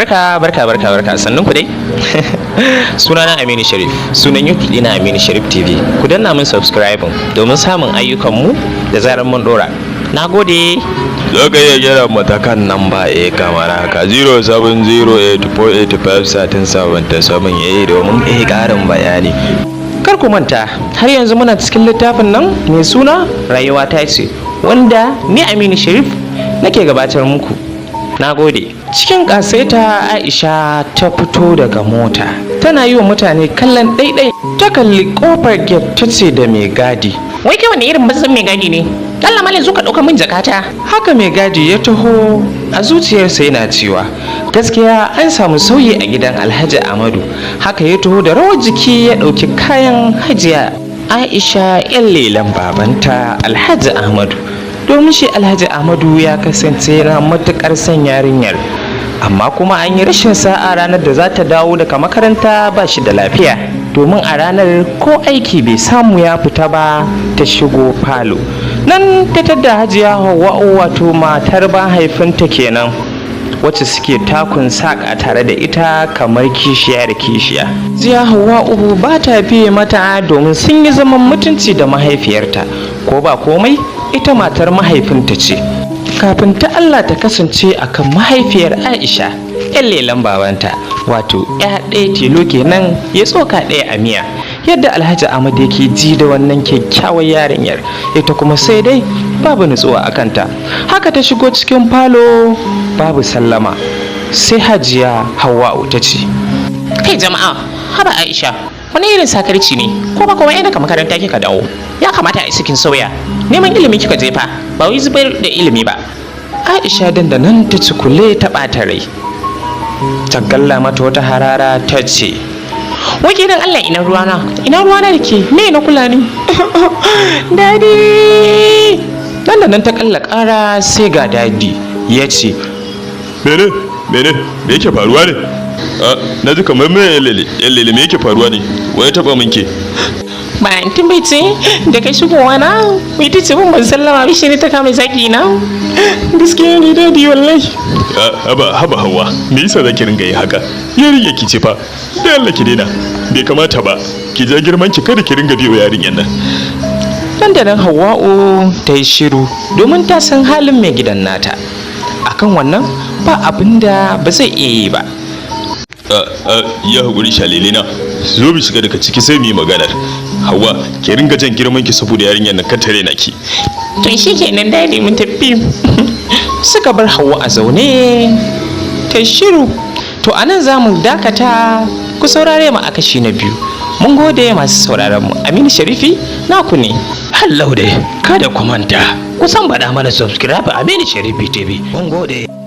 Barka sannun ku dai. Sunana Aminu Sharif, sunan YouTube ɗina Aminu Sharif TV. Ku danna min subscribe domin samun ayyukanmu da zarar mun dora. Na gode. Za ka iya gyara matakan nan ba kamar haka 07084851377 domin ƙarin bayani. Kar ku manta, har yanzu muna cikin littafin nan mai suna Rayiwatace, wanda ni Aminu Sharif nake gabatar muku. Na gode. Cikin ƙasaita Aisha ta fito daga mota, tana yi wa mutane kallon ɗaiɗai. Ta kalli ƙofar gate ta ce da mai gadi, wai kai wani irin bazan mai gadi ne? Allah malin zuka ɗauka min jakata. Haka mai gadi ya taho, a zuciyarsa yana cewa gaskiya an samu sauyi a gidan Alhaji Ahmadu. Haka ya taho da rawar jiki ya ɗauki kayan Hajiya Aisha 'yan lelan babanta Alhaji Ahmadu, domin shi Alhaji Ahmadu ya kasance yana matuƙar son yarinyar, amma kuma an yi rashin sa'a ranar da za ta dawo daga makaranta ba shi da lafiya, domin a ranar ko aiki bai samu ya fita ba. Ta shigo falo nan ta tadda Hajiya Hauwa'u, wato matar mahaifinta kenan, wacce suke takun saƙa tare da ita kamar kishiya da kishiya. Hajiya Hauwa'u ba ta biye mata domin sun yi zaman mutunci da mahaifiyarta, ko ba komai ita matar mahaifinta ce. Kafin ta Allah ta kasance akan mahaifiyar Aisha 'yan lelan babanta, wato ya ɗaya tilo kenan ya tsoka ɗaya a miya. Yadda Alhaji Ahmad yake ji da wannan kyakkyawar yarinyar, ita kuma sai dai babu nutsuwa a kanta. Haka ta shigo cikin falo babu sallama, sai Hajiya Hauwa'u ta ce, Kai jama'a, haba Aisha, wani irin sakarci ne? Ko ba kuma daga makaranta kika dawo? Ya kamata a cikin sauya. Neman ilimi kika jefa, ba wai zubar da ilimi ba. Aisha dandanan ta cikule ta ɓata rai, ta galla mata wata harara ta ce, Wai dan Allah, ina ruwana da ke, me na kula ni? Dadi! Dandanan ta kalla ƙara, sai ga dadi ya ce, Mene me yake faruwa ne? Na ji kamar me yalle me yake faruwa ne? Wai taɓa min ke? Ba antin bai ce da kai shigowa na wai ta ce ban sallama bishi ne ta kama zaki na. Gaskiya ne dadi wallahi. Haba Hauwa, me yasa zaki ringa yi haka? Yarinya ki ce fa, da Allah ki daina. Bai kamata ba, ki ja girman ki, kada ki ringa biyo yarinyan nan. Dandanan Hauwa'u ta yi shiru domin ta san halin mai gidan nata. Akan wannan ba abinda ba zai iya yi ba. Ya haƙuri shalele na, zo bi shiga daga ciki sai mu yi maganar. Hauwa, ki ringa jan girman ki saboda yarinyar nan kan tare na ki. To shi kenan dadi, mun tafi. Suka bar Hauwa a zaune ta shiru. To anan za mu dakata, ku saurare mu a kashi na biyu. Mun gode masu sauraron mu. Aminu Sharifi naku ne. Hallau dai, kada ku manta, ku san bada mana subscribe Aminu Sharifi TV. Mun gode.